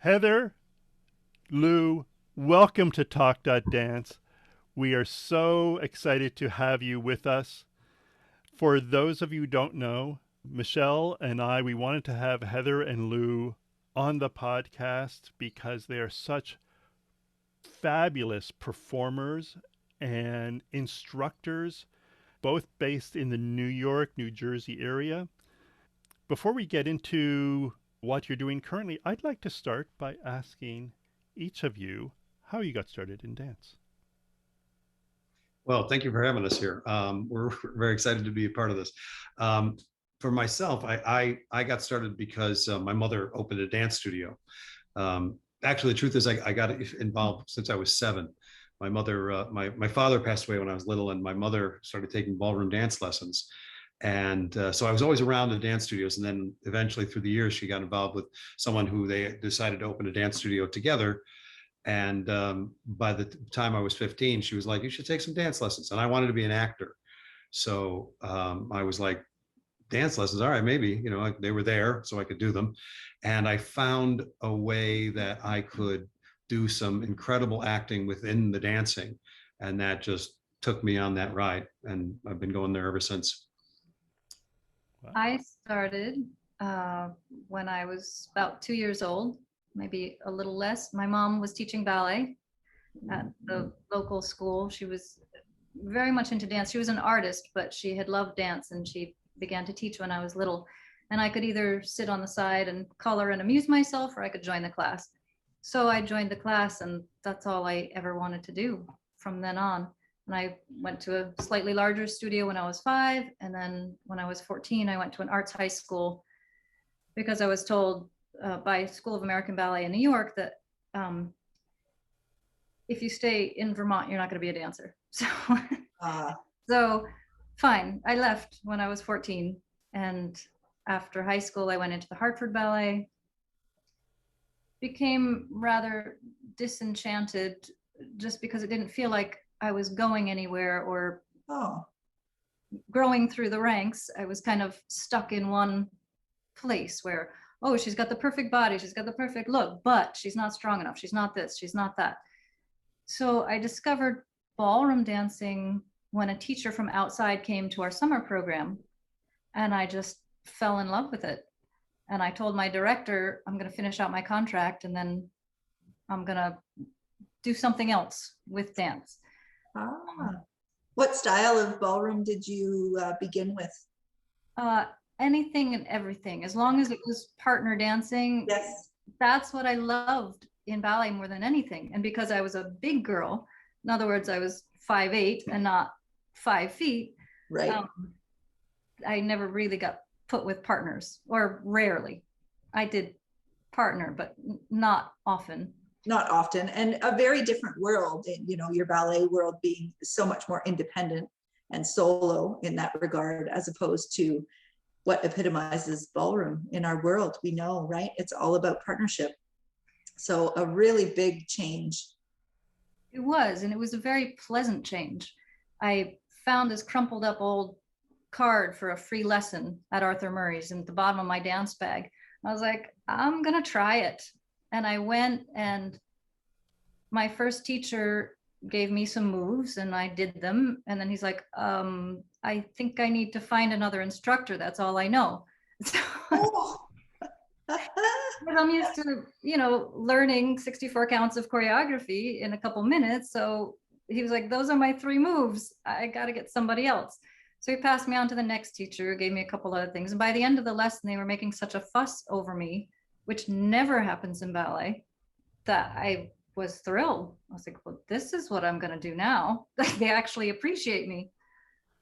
Heather, Lou, welcome to Talk.dance. We are so excited to have you with us. For those of you who don't know, Michelle and I, we wanted to have Heather and Lou on the podcast because they are such fabulous performers and instructors, both based in the New York, New Jersey area. Before we get into what you're doing currently, I'd like to start by asking each of you how you got started in dance. Well, thank you for having us here. We're very excited to be a part of this. Um, for myself, I got started because my mother opened a dance studio. Actually, the truth is, I got involved since I was 7. My father passed away when I was little, and my mother started taking ballroom dance lessons. And so I was always around the dance studios. And then eventually, through the years, she got involved with someone who they decided to open a dance studio together. And by the time I was 15, she was like, "You should take some dance lessons." And I wanted to be an actor. So I was like, dance lessons, all right, maybe, like, they were there, so I could do them. And I found a way that I could do some incredible acting within the dancing. And that just took me on that ride. And I've been going there ever since. Wow. I started uh, when I was about 2 years old, maybe a little less. My mom was teaching ballet at the local school. She was very much into dance. She was an artist, but she had loved dance, and she began to teach when I was little. And I could either sit on the side and color and amuse myself, or I could join the class. So I joined the class, and that's all I ever wanted to do from then on. And I went to a slightly larger studio when I was 5. And then when I was 14, I went to an arts high school because I was told by School of American Ballet in New York that if you stay in Vermont, you're not going to be a dancer. So, so fine. I left when I was 14. And after high school, I went into the Hartford Ballet, became rather disenchanted just because it didn't feel like I was going anywhere or growing through the ranks. I was kind of stuck in one place where, oh, she's got the perfect body, she's got the perfect look, but she's not strong enough. She's not this, she's not that. So I discovered ballroom dancing when a teacher from outside came to our summer program, and I just fell in love with it. And I told my director, I'm going to finish out my contract and then I'm going to do something else with dance. What style of ballroom did you begin with? Anything and everything, as long as it was partner dancing. Yes. That's what I loved in ballet more than anything. And because I was a big girl, in other words, I was 5'8" and not 5 feet. Right. I never really got put with partners, or rarely. I did partner, but not often. Not often. And a very different world, your ballet world being so much more independent and solo in that regard, as opposed to what epitomizes ballroom in our world. We know, right? It's all about partnership. So a really big change. It was, and it was a very pleasant change. I found this crumpled up old card for a free lesson at Arthur Murray's in the bottom of my dance bag. I was like, I'm gonna try it. And I went, and my first teacher gave me some moves and I did them. And then he's like, I think I need to find another instructor. That's all I know. So, I'm used to, learning 64 counts of choreography in a couple minutes. So he was like, those are my 3 moves. I got to get somebody else. So he passed me on to the next teacher, gave me a couple other things. And by the end of the lesson, they were making such a fuss over me, which never happens in ballet, that I was thrilled. I was like, well, this is what I'm going to do now. They actually appreciate me.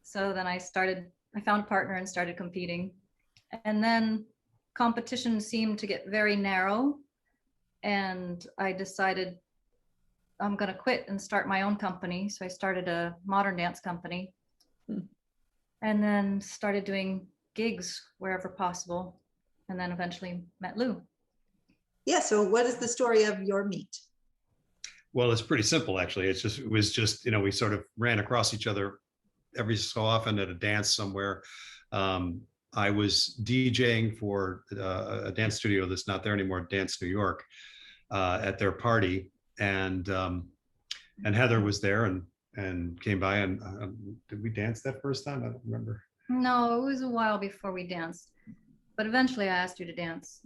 So then I found a partner and started competing. And then competition seemed to get very narrow. And I decided I'm going to quit and start my own company. So I started a modern dance company and then started doing gigs wherever possible. And then eventually met Lou. Yeah. So what is the story of your meet? Well, it's pretty simple, actually. It was just, we sort of ran across each other every so often at a dance somewhere. I was DJing for a dance studio that's not there anymore, Dance New York. at their party, and Heather was there and came by, and did we dance that first time? I don't remember. No, it was a while before we danced, but eventually I asked you to dance.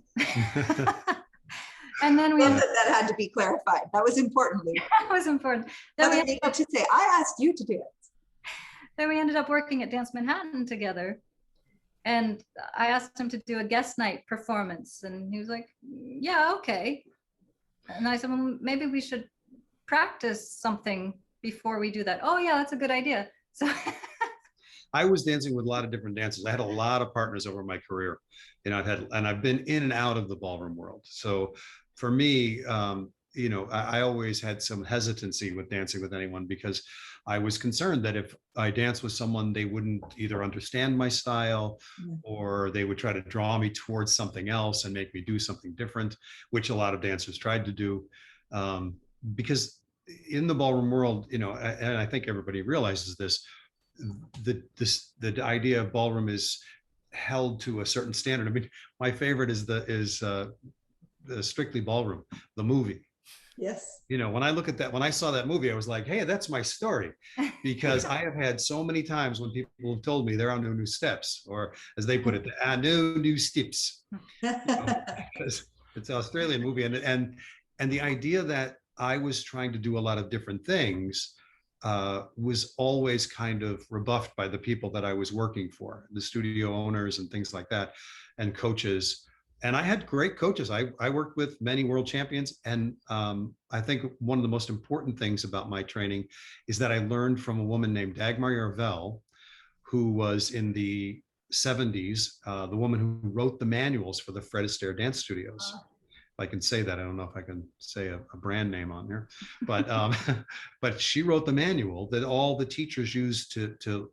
And then we Well, ended, that had to be clarified. That was important, Lou. that was important. Then we, Heather needed to say, I asked you to dance. then we ended up working at Dance Manhattan together. And I asked him to do a guest night performance, and he was like, yeah, okay. And I said, well, maybe we should practice something before we do that. Oh yeah, that's a good idea. So I was dancing with a lot of different dancers. I had a lot of partners over my career. You know, I've been in and out of the ballroom world. So for me, you know, I always had some hesitancy with dancing with anyone, because I was concerned that if I danced with someone, they wouldn't either understand my style, or they would try to draw me towards something else and make me do something different, which a lot of dancers tried to do. Because in the ballroom world, you know, and I think everybody realizes this, the idea of ballroom is held to a certain standard. I mean, my favorite is the Strictly Ballroom, the movie. Yes. You know, when I look at that, when I saw that movie, I was like, hey, that's my story. Because I have had so many times when people have told me they're on new steps, or as they put it, new steps. You know, because it's an Australian movie, and the idea that I was trying to do a lot of different things was always kind of rebuffed by the people that I was working for, the studio owners and things like that, and coaches. And I had great coaches. I worked with many world champions. And I think one of the most important things about my training is that I learned from a woman named Dagmar Yarvel, who was in the 70s, the woman who wrote the manuals for the Fred Astaire dance studios. If I can say that. I don't know if I can say a brand name on here, but but she wrote the manual that all the teachers used to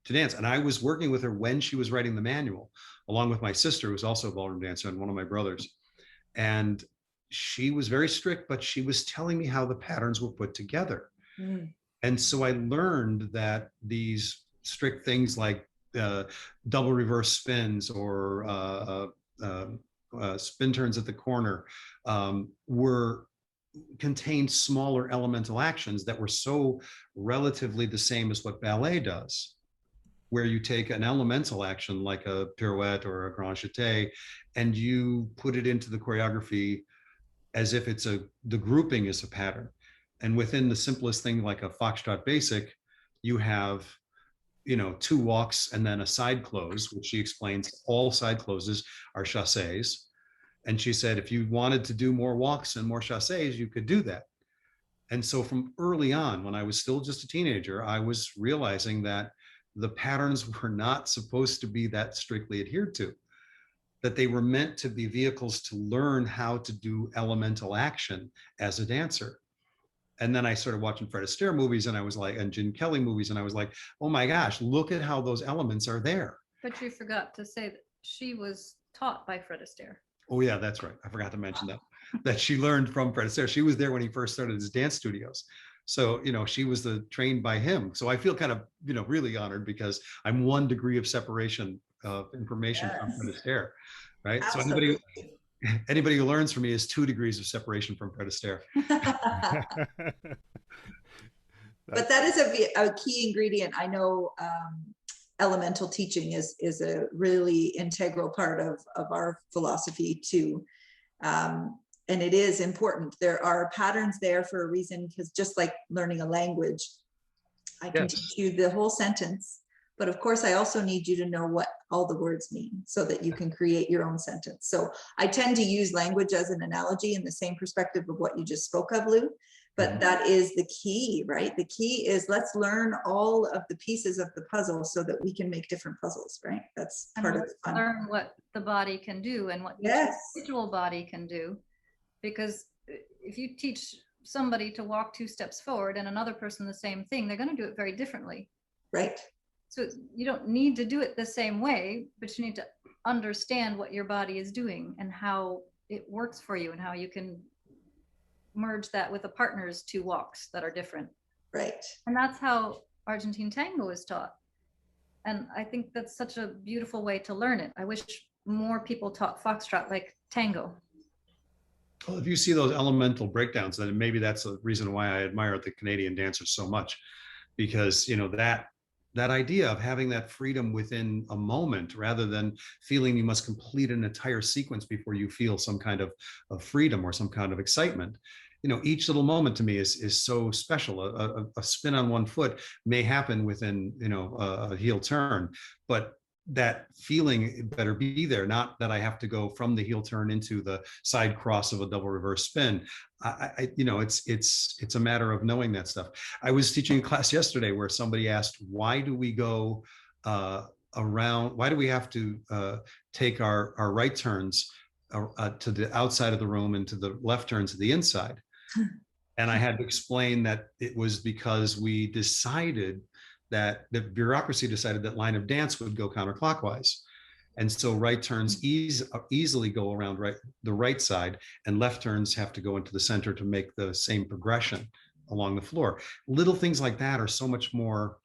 dance. And I was working with her when she was writing the manual, along with my sister, who was also a ballroom dancer, and one of my brothers. And she was very strict, but she was telling me how the patterns were put together. And so I learned that these strict things like double reverse spins, or spin turns at the corner, contained smaller elemental actions that were so relatively the same as what ballet does, where you take an elemental action like a pirouette or a grand jeté, and you put it into the choreography as if it's the grouping is a pattern. And within the simplest thing like a foxtrot basic, you have, you know, 2 walks and then a side close, which she explains all side closes are chassés. And she said, if you wanted to do more walks and more chassés, you could do that. And so from early on, when I was still just a teenager, I was realizing that the patterns were not supposed to be that strictly adhered to, that they were meant to be vehicles to learn how to do elemental action as a dancer. And then I started watching Fred Astaire movies, and I was like, and Gene Kelly movies, and I was like, oh my gosh, look at how those elements are there. but you forgot to say that she was taught by Fred Astaire. Oh yeah, that's right. I forgot to mention that she learned from Fred Astaire. She was there when he first started his dance studios. So, you know, she was trained by him. So I feel kind of, you know, really honored, because I'm 1 degree of separation of information from Fred Astaire, right? Absolutely. So anybody who learns from me is 2 degrees of separation from Fred Astaire. But that is a key ingredient. I know elemental teaching is a really integral part of our philosophy too. And it is important. There are patterns there for a reason, because just like learning a language, I can teach you the whole sentence, but of course I also need you to know what all the words mean so that you can create your own sentence. So I tend to use language as an analogy in the same perspective of what you just spoke of, Lou. But that is the key, right? The key is let's learn all of the pieces of the puzzle so that we can make different puzzles, right? That's part of the fun. Learn what the body can do and what each individual body can do. Because if you teach somebody to walk 2 steps forward and another person the same thing, they're going to do it very differently. Right. So you don't need to do it the same way, but you need to understand what your body is doing and how it works for you, and how you can merge that with a partner's 2 walks that are different. Right. And that's how Argentine tango is taught. And I think that's such a beautiful way to learn it. I wish more people taught foxtrot like tango. Well, if you see those elemental breakdowns, then maybe that's the reason why I admire the Canadian dancers so much, because that idea of having that freedom within a moment rather than feeling you must complete an entire sequence before you feel some kind of freedom or some kind of excitement. Each little moment to me is so special. A spin on one foot may happen within a heel turn, but that feeling better be there, not that I have to go from the heel turn into the side cross of a double reverse spin. It's a matter of knowing that stuff. I was teaching a class yesterday where somebody asked, why do we go around? Why do we have to take our right turns to the outside of the room and to the left turns to the inside? And I had to explain that it was because we decided that the bureaucracy decided that line of dance would go counterclockwise. And so right turns easily go around the right side, and left turns have to go into the center to make the same progression along the floor. Little things like that are so much more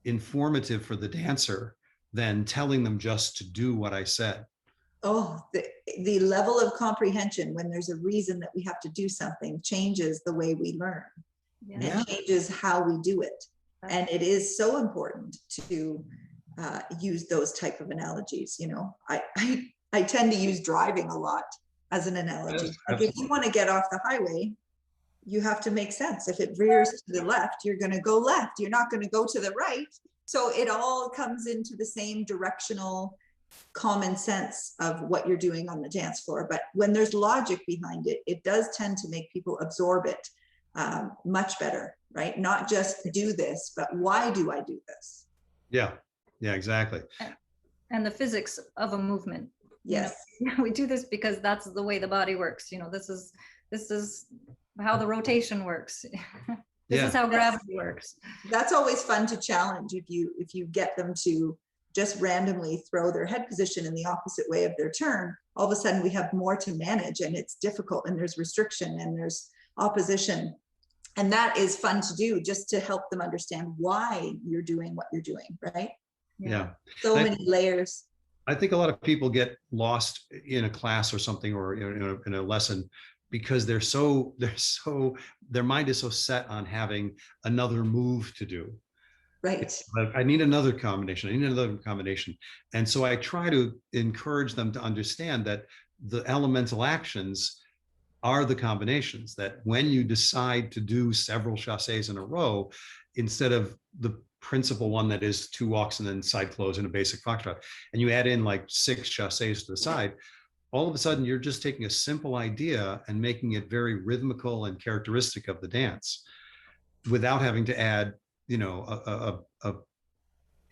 informative for the dancer than telling them just to do what I said. Oh, the level of comprehension when there's a reason that we have to do something changes the way we learn. Yeah. And changes how we do it. And it is so important to use those type of analogies. I tend to use driving a lot as an analogy. Yes, like if you want to get off the highway, you have to make sense. If it veers to the left, you're going to go left. You're not going to go to the right. So it all comes into the same directional common sense of what you're doing on the dance floor. But when there's logic behind it, it does tend to make people absorb it much better, right? Not just do this, but why do I do this? Yeah, exactly. And the physics of a movement. Yes. We do this because that's the way the body works. This is how the rotation works. This is how gravity works. That's always fun to challenge if you get them to just randomly throw their head position in the opposite way of their turn. All of a sudden we have more to manage, and it's difficult, and there's restriction and there's opposition. And that is fun to do, just to help them understand why you're doing what you're doing, right? Yeah. So many layers. I think a lot of people get lost in a class or something, or in a lesson, because their mind is so set on having another move to do. Right. I need another combination. I need another combination. And so I try to encourage them to understand that the elemental actions are the combinations, that when you decide to do several chassés in a row, instead of the principal one that is 2 walks and then side close in a basic foxtrot, and you add in like 6 chassés to the side, all of a sudden you're just taking a simple idea and making it very rhythmical and characteristic of the dance without having to add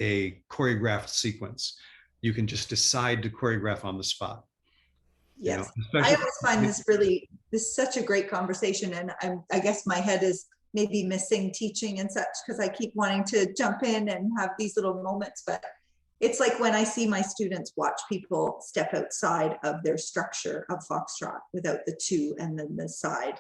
a choreographed sequence. You can just decide to choreograph on the spot. Yes, I always find this is such a great conversation, and I guess my head is maybe missing teaching and such, because I keep wanting to jump in and have these little moments. But it's like when I see my students watch people step outside of their structure of foxtrot without the 2 and then the side.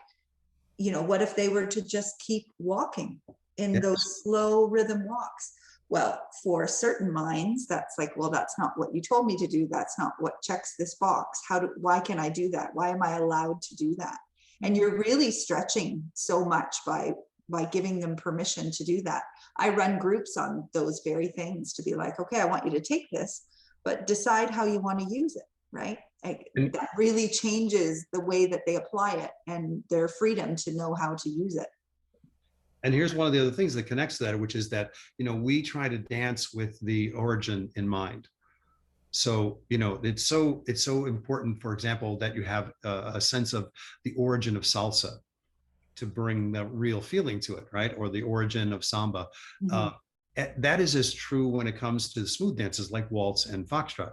What if they were to just keep walking in those slow rhythm walks? Well, for certain minds, that's like, well, that's not what you told me to do. That's not what checks this box. Why can I do that? Why am I allowed to do that? And you're really stretching so much by giving them permission to do that. I run groups on those very things to be like, okay, I want you to take this, but decide how you want to use it, right? That really changes the way that they apply it and their freedom to know how to use it. And here's one of the other things that connects to that, which is that, we try to dance with the origin in mind. So, it's so important, for example, that you have a sense of the origin of salsa to bring the real feeling to it, right? Or the origin of samba. Mm-hmm. That is as true when it comes to smooth dances like waltz and foxtrot,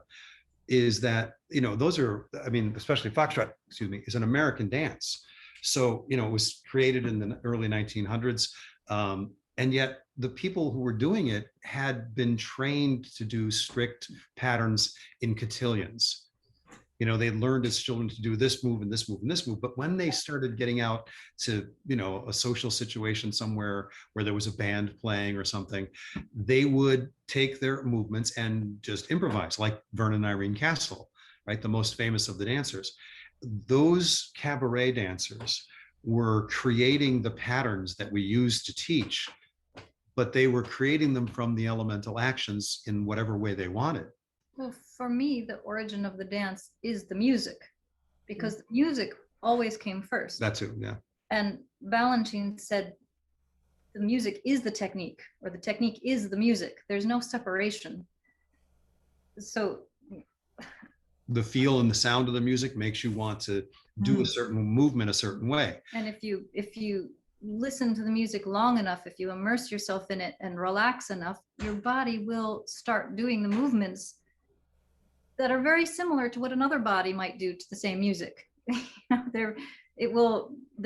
is that, those are, especially foxtrot, is an American dance. So, it was created in the early 1900s. And yet the people who were doing it had been trained to do strict patterns in cotillions. They learned as children to do this move and this move and this move. But when they started getting out to, a social situation somewhere where there was a band playing or something, they would take their movements and just improvise, like Vernon and Irene Castle, right? The most famous of the dancers. those cabaret dancers were creating the patterns that we use to teach, but they were creating them from the elemental actions in whatever way they wanted. Well, for me, the origin of the dance is the music, because the music always came first. That too, yeah. And Balanchine said the music is the technique, or the technique is the music. There's no separation. So the feel and the sound of the music makes you want to do a certain movement a certain way. And if you listen to the music long enough, if you immerse yourself in it and relax enough, your body will start doing the movements that are very similar to what another body might do to the same music. The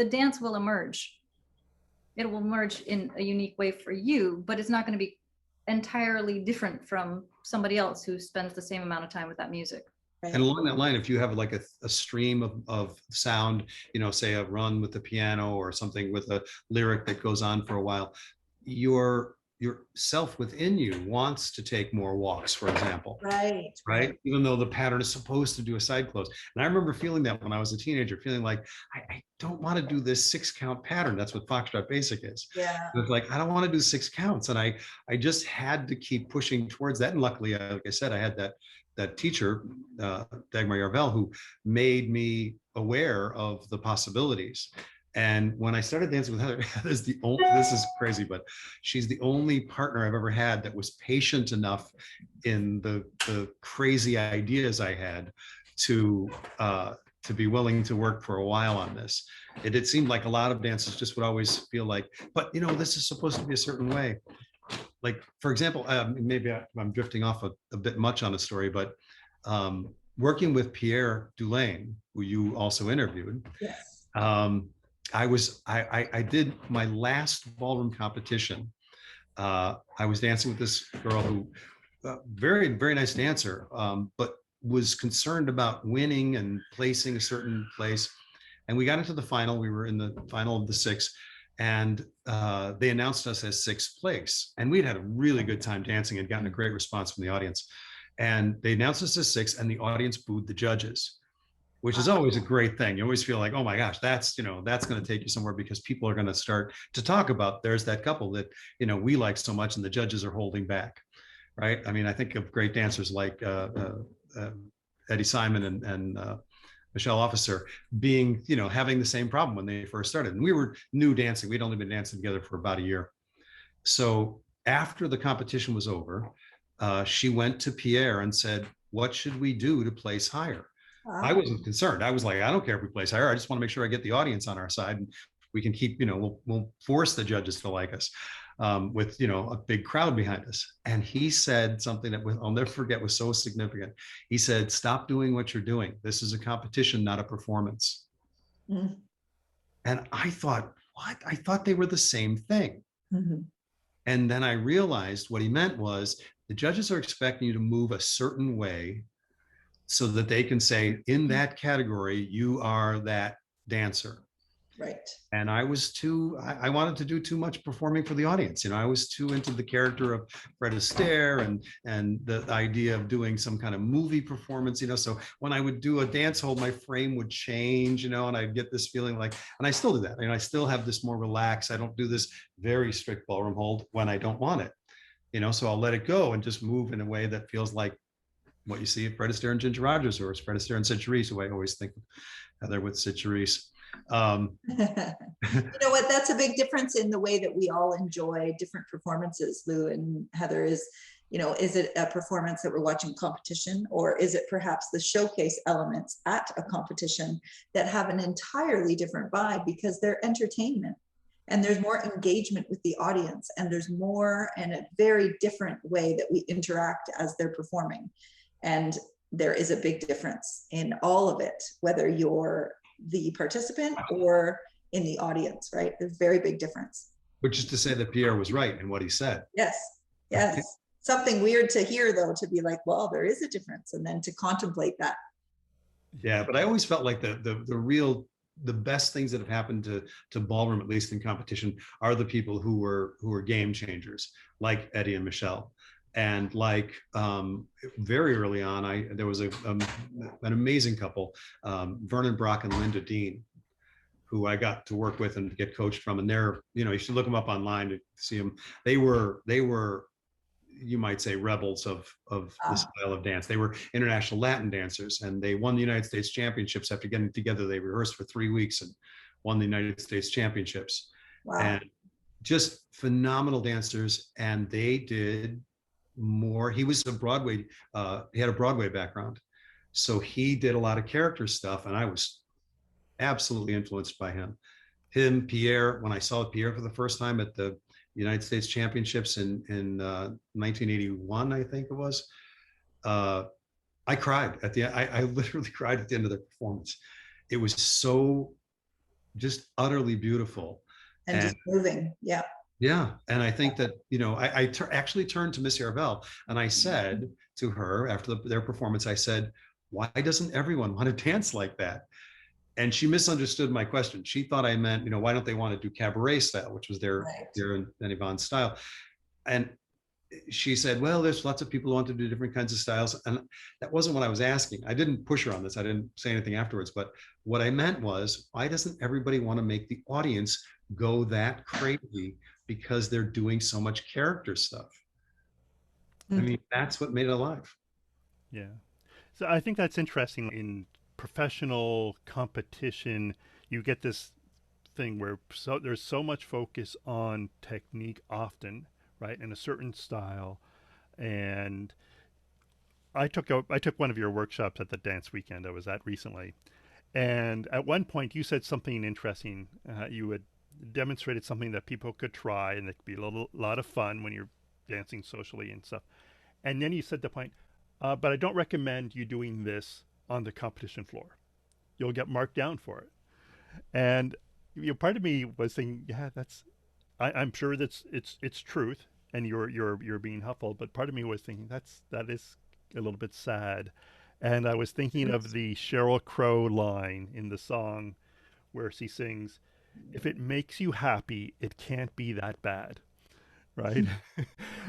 dance will emerge. It will emerge in a unique way for you, but it's not going to be entirely different from somebody else who spends the same amount of time with that music. And along that line, if you have like a stream of sound, say a run with the piano or something with a lyric that goes on for a while, your self within you wants to take more walks, for example. Right. Even though the pattern is supposed to do a side close. And I remember feeling that when I was a teenager, feeling like, I don't want to do this 6-count pattern. That's what Foxtrot Basic is. Yeah. It's like, I don't want to do 6 counts. And I just had to keep pushing towards that. And luckily, like I said, I had that teacher, Dagmar Yarvel, who made me aware of the possibilities. And when I started dancing with Heather, this is crazy, but she's the only partner I've ever had that was patient enough in the crazy ideas I had to be willing to work for a while on this. It seemed like a lot of dancers just would always feel like, but this is supposed to be a certain way. Like, for example, maybe I'm drifting off a bit much on a story, but working with Pierre Dulaine, who you also interviewed. Yes. I did my last ballroom competition. I was dancing with this girl who, very, very nice dancer, but was concerned about winning and placing a certain place. And we got into the final. We were in the final of the 6, and they announced us as 6th place. And we'd had a really good time dancing and gotten a great response from the audience. And they announced us as 6th, and the audience booed the judges, which is always a great thing. You always feel like, oh my gosh, that's going to take you somewhere, because people are going to start to talk about, there's that couple that, we like so much and the judges are holding back, right? I mean, I think of great dancers like Eddie Simon and Michelle Officer being, having the same problem when they first started. And we were new dancing. We'd only been dancing together for about a year. So after the competition was over, she went to Pierre and said, what should we do to place higher? I wasn't concerned. I was like, I don't care if we place higher. I just want to make sure I get the audience on our side, and we can keep, we'll force the judges to like us with, a big crowd behind us. And he said something that I'll never forget, was so significant. He said, stop doing what you're doing. This is a competition, not a performance. Mm. And I thought, what? I thought they were the same thing. Mm-hmm. And then I realized what he meant was, the judges are expecting you to move a certain way so that they can say, in that category, you are that dancer. Right. And I wanted to do too much performing for the audience. I was too into the character of Fred Astaire and the idea of doing some kind of movie performance, so when I would do a dance hold, my frame would change, and I'd get this feeling like, and I still do that. I still have this more relaxed. I don't do this very strict ballroom hold when I don't want it, so I'll let it go and just move in a way that feels like what you see at Fred Astaire and Ginger Rogers, or Fred Astaire and Sid Charisse, who I always think of Heather with Sid Charisse. You know what? That's a big difference in the way that we all enjoy different performances, Lou and Heather. Is it a performance that we're watching competition, or is it perhaps the showcase elements at a competition that have an entirely different vibe because they're entertainment? And there's more engagement with the audience, and there's more and a very different way that we interact as they're performing. And there is a big difference in all of it, whether you're the participant or in the audience, right? There's a very big difference. Which is to say that Pierre was right in what he said. Yes. Something weird to hear, though, to be like, well, there is a difference, and then to contemplate that. Yeah, but I always felt like the best things that have happened to ballroom, at least in competition, are the people who were game changers, like Eddie and Michelle. And like very early on, there was an amazing couple, Vernon Brock and Linda Dean, who I got to work with and get coached from. And they're, you should look them up online to see them. They were, you might say, rebels of the style of dance. They were international Latin dancers, and they won the United States championships after getting together. They rehearsed for 3 weeks and won the United States championships. Wow. And just phenomenal dancers. And they did more. He was a Broadway, he had a Broadway background. So he did a lot of character stuff, and I was absolutely influenced by him. Pierre, when I saw Pierre for the first time at the United States Championships in 1981, I think it was, I cried at the end. I literally cried at the end of the performance. It was so just utterly beautiful. And just moving. Yeah. Yeah. And I think that, I actually turned to Miss Yarvel and I said to her after their performance, I said, why doesn't everyone want to dance like that? And she misunderstood my question. She thought I meant, why don't they want to do cabaret style, which was their and Yvonne's style. And she said, well, there's lots of people who want to do different kinds of styles. And that wasn't what I was asking. I didn't push her on this. I didn't say anything afterwards. But what I meant was, why doesn't everybody want to make the audience go that crazy because they're doing so much character stuff? I mean, that's what made it alive. Yeah. So I think that's interesting. In professional competition, you get this thing where there's so much focus on technique often, right, in a certain style. And I took one of your workshops at the dance weekend I was at recently, and at one point you said something interesting. You had demonstrated something that people could try, and it could be a lot of fun when you're dancing socially and stuff. And then you said the point, but I don't recommend you doing this on the competition floor. You'll get marked down for it. And part of me was thinking, yeah, I'm sure it's truth, and you're being helpful. But part of me was thinking that is a little bit sad. And I was thinking of the Sheryl Crow line in the song where she sings, "If it makes you happy, it can't be that bad." Right.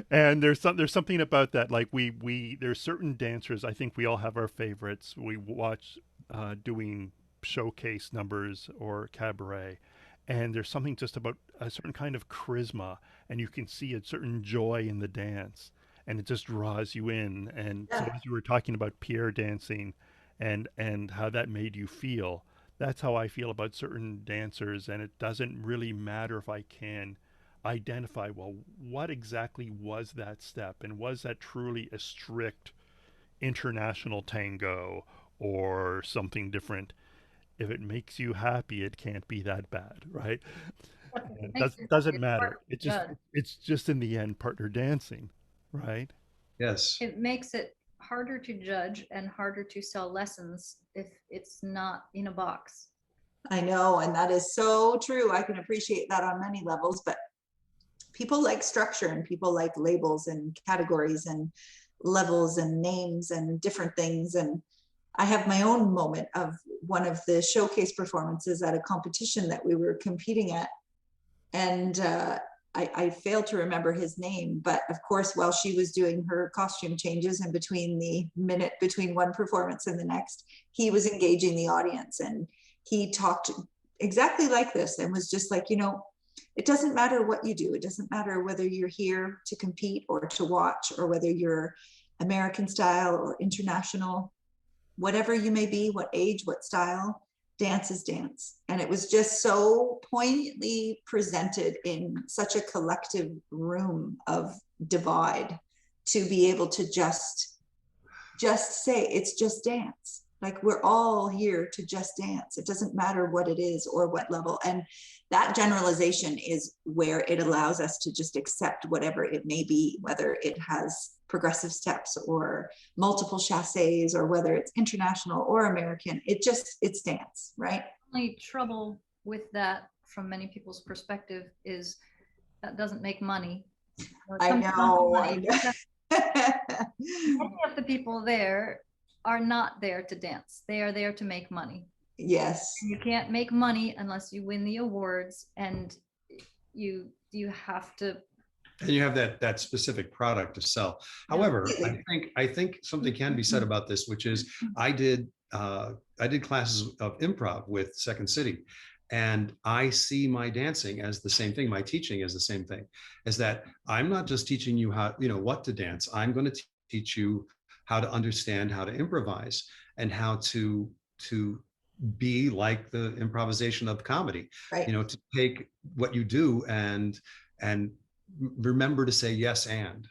And there's something about that. Like there's certain dancers, I think we all have our favorites. We watch doing showcase numbers or cabaret, and there's something just about a certain kind of charisma, and you can see a certain joy in the dance, and it just draws you in. And so as you were talking about Pierre dancing and how that made you feel, that's how I feel about certain dancers. And it doesn't really matter if I can identify, well, what exactly was that step, and was that truly a strict international tango or something different? If it makes you happy, it can't be that bad, right? It doesn't matter. It's just in the end partner dancing, right? Yes. It makes it harder to judge and harder to sell lessons if it's not in a box. I know, and that is so true. I can appreciate that on many levels, but people like structure, and people like labels and categories and levels and names and different things. And I have my own moment of one of the showcase performances at a competition that we were competing at. And I failed to remember his name, but of course, while she was doing her costume changes in between the minute between one performance and the next, he was engaging the audience, and he talked exactly like this and was just like, it doesn't matter what you do. It doesn't matter whether you're here to compete or to watch, or whether you're American style or international, whatever you may be, what age, what style, dance is dance. And it was just so poignantly presented in such a collective room of divide to be able to just say it's just dance. Like, we're all here to just dance. It doesn't matter what it is or what level. And that generalization is where it allows us to just accept whatever it may be, whether it has progressive steps or multiple chasses, or whether it's international or American. It's dance, right? The only trouble with that from many people's perspective is that doesn't make money. I know. Many of the people there are not there to dance. They are there to make money. Yes. And you can't make money unless you win the awards, and you have to And you have that specific product to sell. However, I think something can be said about this, which is I did classes of improv with Second City, and I see my dancing as the same thing. My teaching is the same thing, is that I'm not just teaching you how, what to dance. I'm going to teach you how to understand how to improvise and how to be like the improvisation of comedy, Right. to take what you do and remember to say yes and.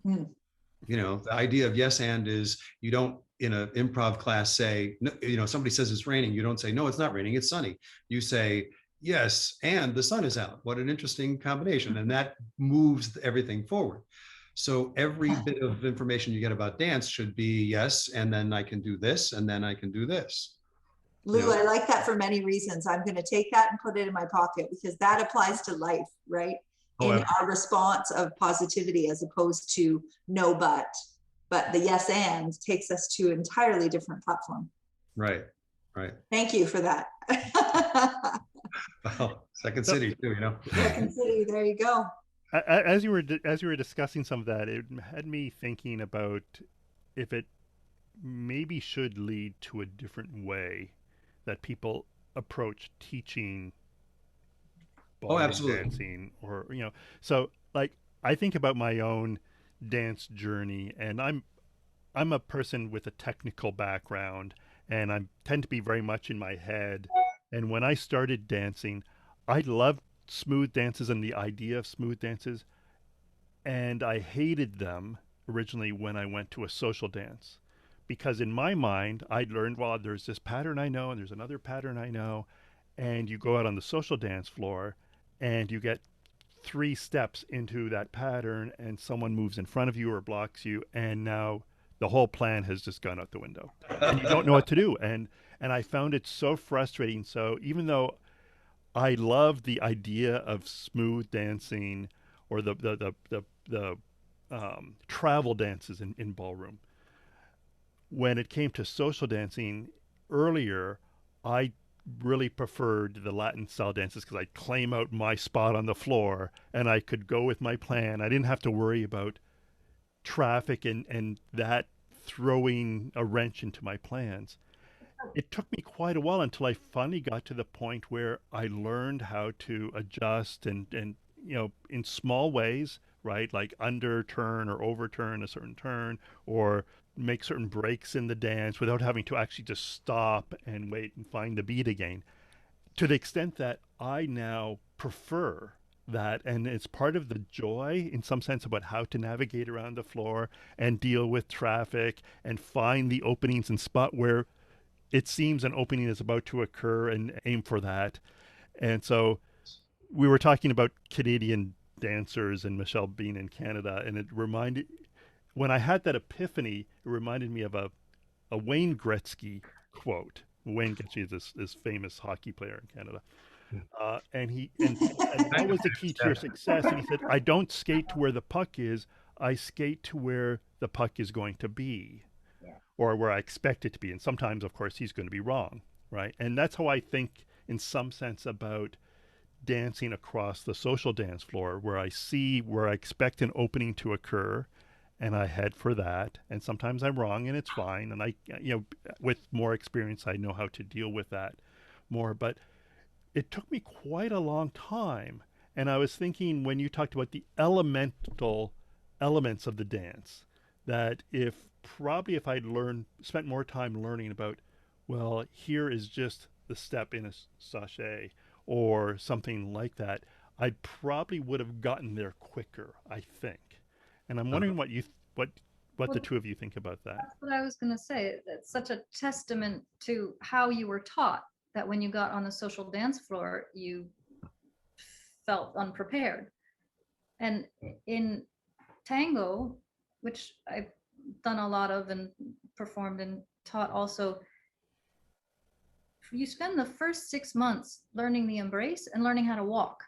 The idea of yes and is you don't in an improv class say, no, somebody says it's raining, you don't say, no, it's not raining, it's sunny. You say, yes, and the sun is out. What an interesting combination. And that moves everything forward. So every bit of information you get about dance should be yes, and then I can do this, and then I can do this. Lou, I like that for many reasons. I'm going to take that and put it in my pocket because that applies to life, right? In our response of positivity as opposed to no but the yes and takes us to an entirely different platform. Right. Thank you for that. Oh, Second City too, Second City, there you go. As you were discussing some of that, it had me thinking about if it maybe should lead to a different way that people approach teaching absolutely dancing, or so like I think about my own dance journey, and I'm a person with a technical background, and I tend to be very much in my head. And when I started dancing, I loved smooth dances and the idea of smooth dances, and I hated them originally when I went to a social dance, because in my mind I'd learned, well, there's this pattern I know and there's another pattern I know, and you go out on the social dance floor and you get 3 steps into that pattern and someone moves in front of you or blocks you, and now the whole plan has just gone out the window and you don't know what to do. And I found it so frustrating. So even though I love the idea of smooth dancing or the travel dances in ballroom, when it came to social dancing earlier, I really preferred the Latin style dances because I'd claim out my spot on the floor and I could go with my plan. I didn't have to worry about traffic and that throwing a wrench into my plans. It took me quite a while until I finally got to the point where I learned how to adjust and in small ways, right? Like underturn or overturn a certain turn, or make certain breaks in the dance without having to actually just stop and wait and find the beat again. To the extent that I now prefer that, and it's part of the joy in some sense about how to navigate around the floor and deal with traffic and find the openings and spot where it seems an opening is about to occur and aim for that. And so we were talking about Canadian dancers and Michelle being in Canada, and it reminded, when I had that epiphany, it reminded me of a Wayne Gretzky quote. Wayne Gretzky is this famous hockey player in Canada. And what was the key to your success? And he said, I don't skate to where the puck is, I skate to where the puck is going to be, or where I expect it to be. And sometimes, of course, he's going to be wrong, right? And that's how I think, in some sense, about dancing across the social dance floor, where I see where I expect an opening to occur, and I head for that. And sometimes I'm wrong, and it's fine. And I, with more experience, I know how to deal with that more. But it took me quite a long time. And I was thinking, when you talked about the elemental elements of the dance, that if I'd spent more time learning about, well, here is just the step in a sachet or something like that, I probably would have gotten there quicker, I think. And I'm wondering what the two of you think about that. That's what I was going to say. It's such a testament to how you were taught, that when you got on the social dance floor, you felt unprepared. And in tango, which I've done a lot of and performed and taught also, you spend the first 6 months learning the embrace and learning how to walk,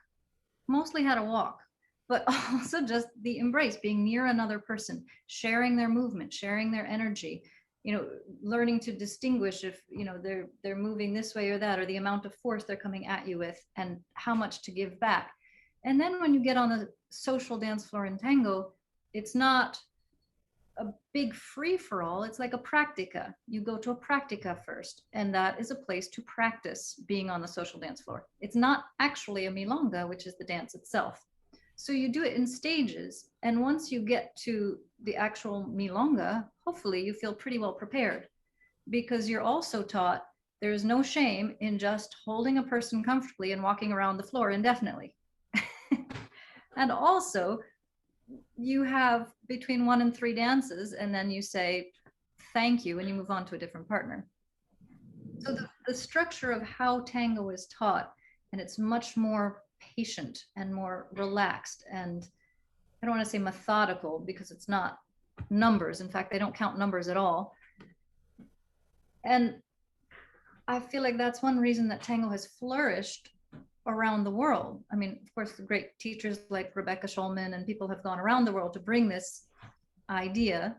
mostly how to walk, but also just the embrace, being near another person, sharing their movement, sharing their energy, learning to distinguish if, they're moving this way or that, or the amount of force they're coming at you with and how much to give back. And then when you get on the social dance floor in tango, it's not a big free for all. It's like a practica. You go to a practica first, and that is a place to practice being on the social dance floor. It's not actually a milonga, which is the dance itself. So you do it in stages. And once you get to the actual milonga, hopefully you feel pretty well prepared, because you're also taught there is no shame in just holding a person comfortably and walking around the floor indefinitely. And also, you have between 1 and 3 dances, and then you say thank you and you move on to a different partner. So the structure of how tango is taught, and it's much more patient and more relaxed, and I don't want to say methodical, because it's not numbers. In fact, they don't count numbers at all. And I feel like that's one reason that tango has flourished around the world. I mean, of course, the great teachers like Rebecca Schulman and people have gone around the world to bring this idea.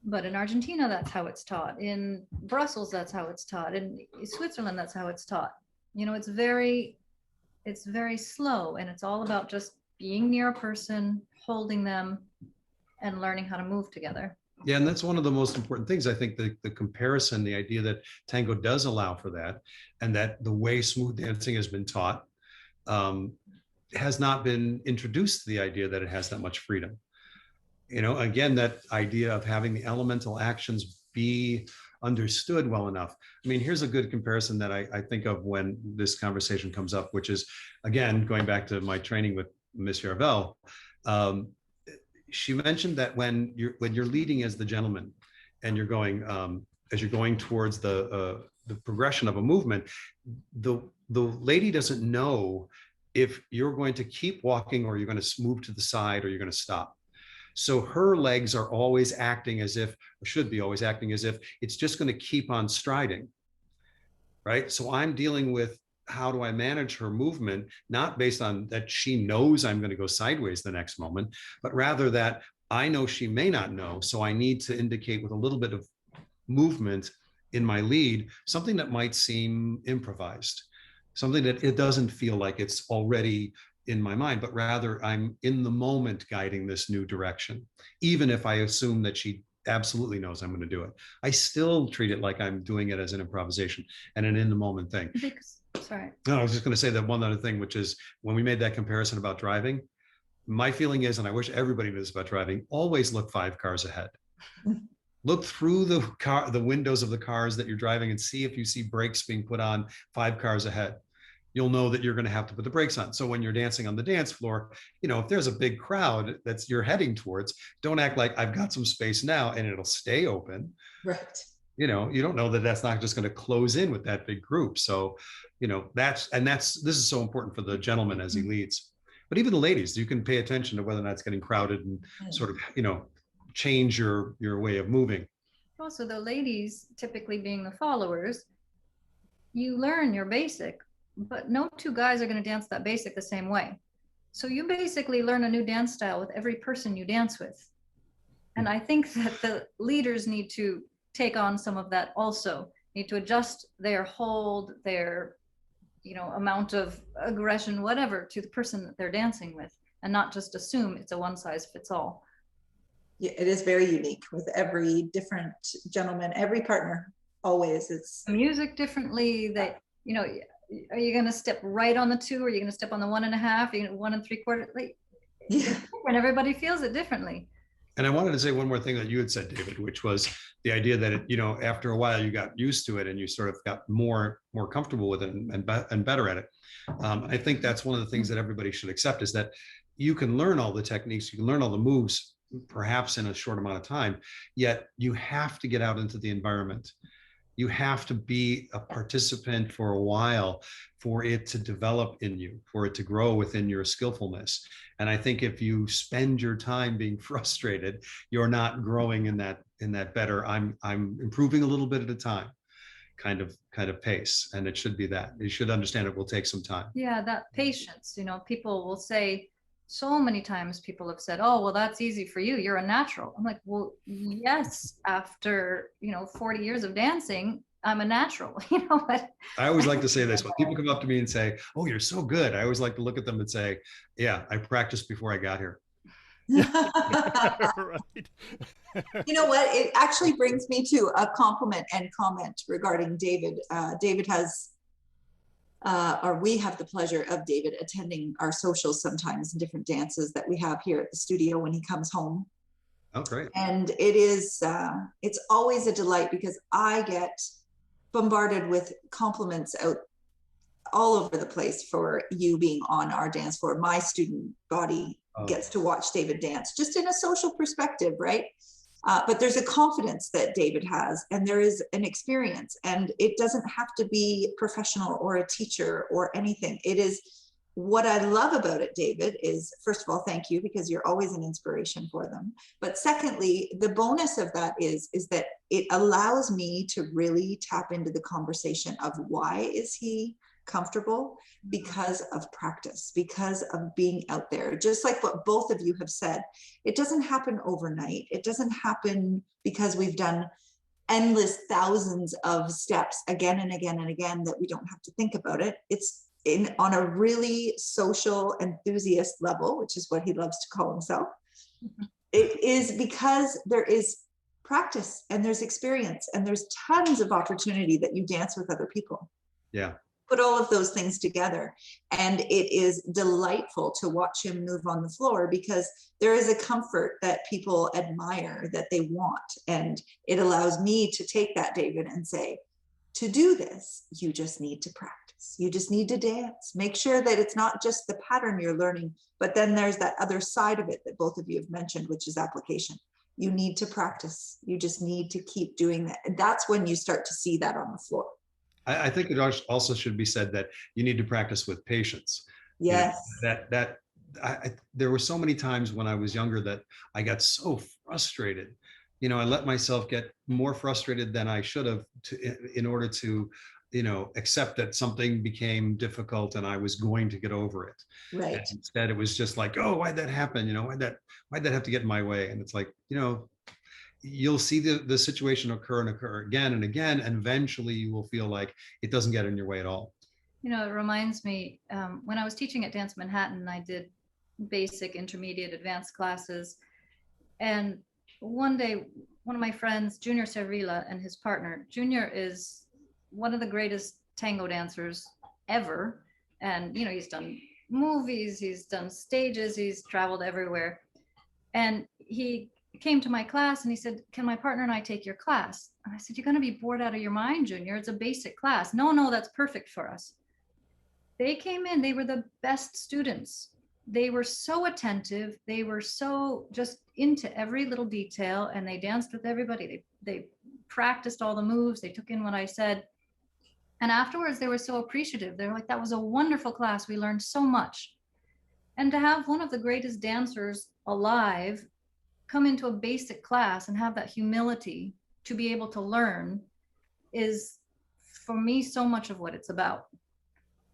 But in Argentina, that's how it's taught. In Brussels, that's how it's taught. In Switzerland, that's how it's taught. You know, it's very slow, and it's all about just being near a person, holding them, and learning how to move together. Yeah, and that's one of the most important things. I think the comparison, the idea that tango does allow for that, and that the way smooth dancing has been taught has not been introduced to the idea that it has that much freedom. You know, again, that idea of having the elemental actions be understood well enough. I mean, here's a good comparison that I think of when this conversation comes up, which is, again, going back to my training with Miss Yarvel. She mentioned that when you're leading as the gentleman, and you're going as you're going towards the progression of a movement, the lady doesn't know if you're going to keep walking, or you're going to move to the side, or you're going to stop. So her legs are always acting as if, or should be always acting as if, it's just going to keep on striding, right? So I'm dealing with, how do I manage her movement, not based on that she knows I'm going to go sideways the next moment, but rather that I know she may not know. So I need to indicate with a little bit of movement in my lead, something that might seem improvised, something that it doesn't feel like it's already in my mind, but rather I'm in the moment guiding this new direction. Even if I assume that she absolutely knows I'm going to do it, I still treat it like I'm doing it as an improvisation and an in the moment thing. Sorry. No, I was just going to say that one other thing, which is when we made that comparison about driving, my feeling is, and I wish everybody knew this about driving, always look 5 cars ahead. Look through the windows of the cars that you're driving and see if you see brakes being put on 5 cars ahead. You'll know that you're going to have to put the brakes on. So when you're dancing on the dance floor, you know, if there's a big crowd that's you're heading towards, don't act like I've got some space now and it'll stay open. Right. You know, you don't know that that's not just going to close in with that big group. So, you know, this is so important for the gentleman as he leads. But even the ladies, you can pay attention to whether or not it's getting crowded and sort of, you know, change your way of moving. Also, the ladies typically being the followers, you learn your basic, but no 2 guys are going to dance that basic the same way. So you basically learn a new dance style with every person you dance with. And I think that the leaders need to take on some of that also, need to adjust their hold, their, you know, amount of aggression, whatever, to the person that they're dancing with, and not just assume it's a one size fits all. Yeah, it is very unique with every different gentleman, every partner, always. It's music differently, that, you know, are you going to step right on the 2? Or are you going to step on the 1.5? Are you going to 1 3/4? Like, yeah. and everybody feels it differently. And I wanted to say one more thing that you had said, David, which was the idea that it, you know, after a while you got used to it and you sort of got more comfortable with it and better at it. I think that's one of the things that everybody should accept, is that you can learn all the techniques, you can learn all the moves, perhaps in a short amount of time, yet you have to get out into the environment. You have to be a participant for a while for it to develop in you, for it to grow within your skillfulness. And I think if you spend your time being frustrated, you're not growing in that better, I'm improving a little bit at a time kind of pace. And it should be that. You should understand it will take some time. Yeah, that patience. You know, people will say, so many times people have said, oh, well, that's easy for you, you're a natural. I'm like, well, yes, after, you know, 40 years of dancing, I can do it. And I think that I'm a natural, you know, but I always like to say this when people come up to me and say, "Oh, you're so good." I always like to look at them and say, "Yeah, I practiced before I got here." Right. You know what? It actually brings me to a compliment and comment regarding David. David has, or we have the pleasure of David attending our socials sometimes and different dances that we have here at the studio when he comes home. Oh, great. And it is, it's always a delight because I get bombarded with compliments out all over the place for you being on our dance floor. My student body gets to watch David dance just in a social perspective, right? But there's a confidence that David has, and there is an experience, and it doesn't have to be professional or a teacher or anything. It is what I love about it, David, is first of all, thank you, because you're always an inspiration for them. But secondly, the bonus of that is that it allows me to really tap into the conversation of why is he comfortable? Because of practice, because of being out there. Just like what both of you have said, it doesn't happen overnight. It doesn't happen because we've done endless thousands of steps again and again and again that we don't have to think about it. It's on a really social enthusiast level, which is what he loves to call himself. It is because there is practice and there's experience and there's tons of opportunity that you dance with other people. Yeah. Put all of those things together, and it is delightful to watch him move on the floor because there is a comfort that people admire, that they want, and it allows me to take that, David, and say, to do this, you just need to practice. You just need to dance. Make sure that it's not just the pattern you're learning, but then there's that other side of it that both of you have mentioned, which is application. You need to practice. You just need to keep doing that. And that's when you start to see that on the floor. I think it also should be said that you need to practice with patience. Yes. You know, there were so many times when I was younger that I got so frustrated. You know, I let myself get more frustrated than I should have in order to, you know, accept that something became difficult and I was going to get over it. Right. And instead, it was just like, oh, why'd that happen? You know, why'd that have to get in my way? And it's like, you know, you'll see the situation occur again and again, and eventually you will feel like it doesn't get in your way at all. You know, it reminds me, when I was teaching at Dance Manhattan, I did basic, intermediate, advanced classes. And one day, one of my friends, Junior Cervilla, and his partner, Junior is one of the greatest tango dancers ever. And, you know, he's done movies, he's done stages, he's traveled everywhere. And he came to my class and he said, can my partner and I take your class? And I said, you're going to be bored out of your mind, Junior. It's a basic class. No, that's perfect for us. They came in, they were the best students. They were so attentive. They were so just into every little detail, and they danced with everybody. They practiced all the moves. They took in what I said. And afterwards, they were so appreciative. They were like, that was a wonderful class. We learned so much. And to have one of the greatest dancers alive come into a basic class and have that humility to be able to learn is, for me, so much of what it's about.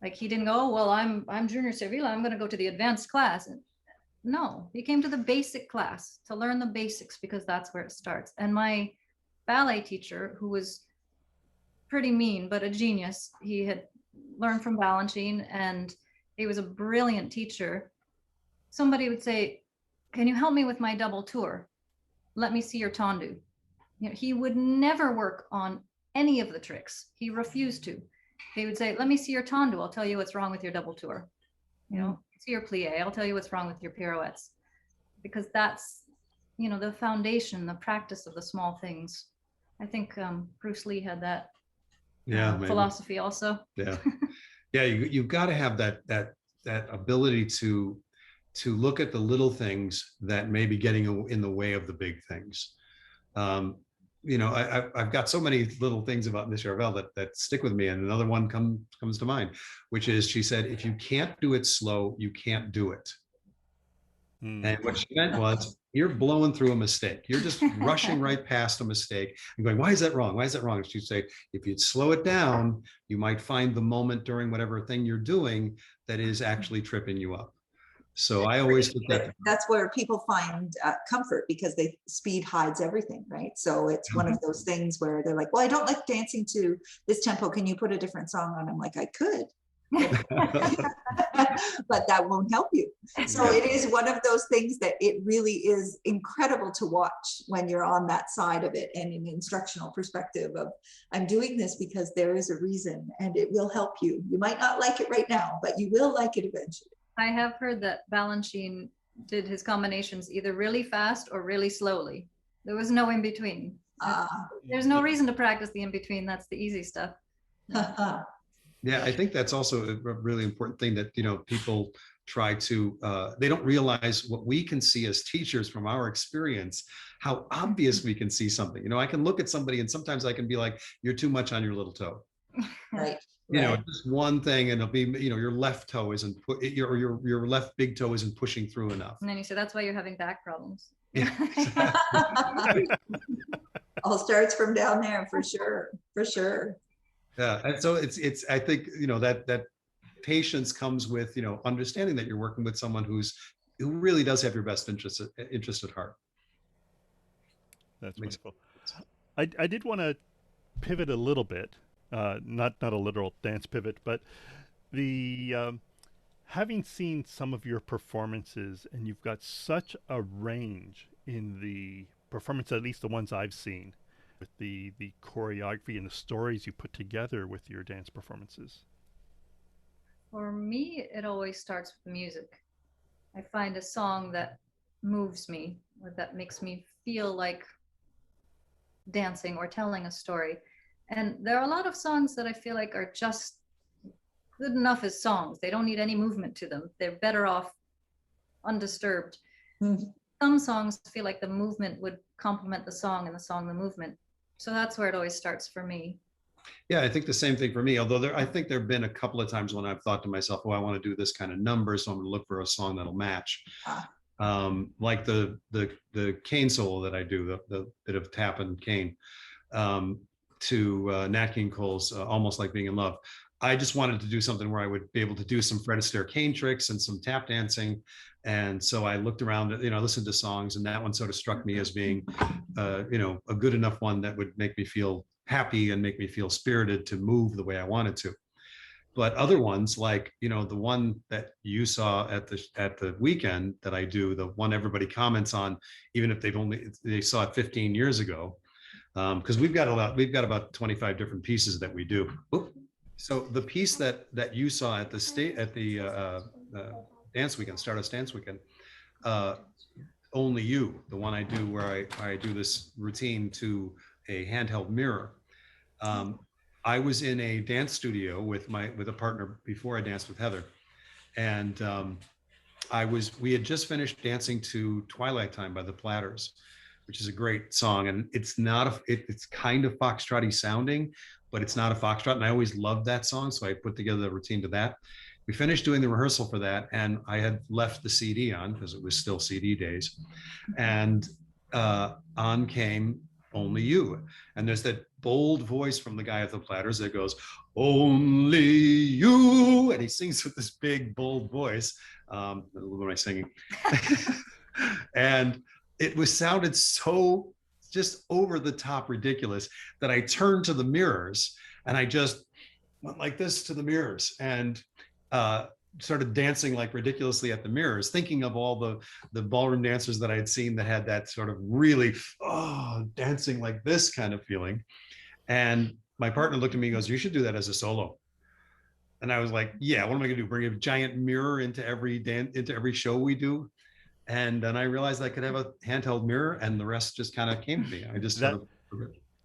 Like, he didn't go, oh, well, I'm Junior Cervilla, I'm going to go to the advanced class. And no, he came to the basic class to learn the basics because that's where it starts. And my ballet teacher, who was pretty mean but a genius, he had learned from Balanchine and he was a brilliant teacher. Somebody would say, can you help me with my double tour? Let me see your tendu. You know, he would never work on any of the tricks. He refused to. He would say, let me see your tendu. I'll tell you what's wrong with your double tour. You know, see your plie. I'll tell you what's wrong with your pirouettes. Because that's, you know, the foundation, the practice of the small things. I think Bruce Lee had that philosophy also. Yeah. Yeah. You've got to have that ability to look at the little things that may be getting in the way of the big things. You know, I've got so many little things about Miss Charvel that stick with me. And another one comes to mind, which is, she said, if you can't do it slow, you can't do it. And what she meant was, you're blowing through a mistake. You're just rushing right past a mistake and going, why is that wrong? Why is that wrong? And she'd say, if you'd slow it down, you might find the moment during whatever thing you're doing that is actually tripping you up. So I always look at That's where people find comfort, because speed hides everything, right? So it's one of those things where they're like, well, I don't like dancing to this tempo. Can you put a different song on? I'm like, I could. But that won't help you. So it is one of those things that it really is incredible to watch when you're on that side of it, and an instructional perspective of, I'm doing this because there is a reason and it will help you. You might not like it right now, but you will like it eventually. I have heard that Balanchine did his combinations either really fast or really slowly. There was no in between. There's no reason to practice the in between. That's the easy stuff. Yeah, I think that's also a really important thing that, people try to, they don't realize what we can see as teachers from our experience, how obvious we can see something. I can look at somebody and sometimes I can be like, you're too much on your little toe. Right. Just one thing, and it'll be, your left toe isn't your left big toe isn't pushing through enough. And then you say, that's why you're having back problems. Yeah, exactly. All starts from down there, for sure. Yeah, and so it's I think that patience comes with understanding that you're working with someone who really does have your best interest at heart. That's wonderful. I did want to pivot a little bit, not a literal dance pivot, but the having seen some of your performances, and you've got such a range in the performance, at least the ones I've seen, with the choreography and the stories you put together with your dance performances. For me, it always starts with music. I find a song that moves me, or that makes me feel like dancing or telling a story. And there are a lot of songs that I feel like are just good enough as songs. They don't need any movement to them. They're better off undisturbed. Mm-hmm. Some songs feel like the movement would complement the song, and the song the movement. So that's where it always starts for me. Yeah, I think the same thing for me. Although I think there have been a couple of times when I've thought to myself, "Oh, I want to do this kind of number, so I'm going to look for a song that'll match." Like the cane solo that I do, the bit of tap and cane, to Nat King Cole's "Almost Like Being in Love." I just wanted to do something where I would be able to do some Fred Astaire cane tricks and some tap dancing. And so I looked around, listened to songs, and that one sort of struck me as being, a good enough one that would make me feel happy and make me feel spirited to move the way I wanted to. But other ones, like, the one that you saw at the weekend that I do, the one everybody comments on, even if they saw it 15 years ago, because we've got about 25 different pieces that we do. Oop. So the piece that you saw at the dance weekend, Stardust Dance Weekend, Only You, the one I do where I do this routine to a handheld mirror. I was in a dance studio with a partner before I danced with Heather, and we had just finished dancing to Twilight Time by the Platters, which is a great song, and it's kind of foxtrotty sounding, but it's not a foxtrot, and I always loved that song, so I put together the routine to that. We finished doing the rehearsal for that, and I had left the CD on because it was still CD days, and on came Only You, and there's that bold voice from the guy at the Platters that goes, "Only you," and he sings with this big bold voice. What am I singing? And it sounded so just over the top ridiculous that I turned to the mirrors and I just went like this to the mirrors and started dancing like ridiculously at the mirrors, thinking of all the ballroom dancers that I had seen that had that sort of really dancing like this kind of feeling. And my partner looked at me and goes, "You should do that as a solo." And I was like, "Yeah, what am I gonna do? Bring a giant mirror into every show we do?" And then I realized I could have a handheld mirror, and the rest just kind of came to me. I just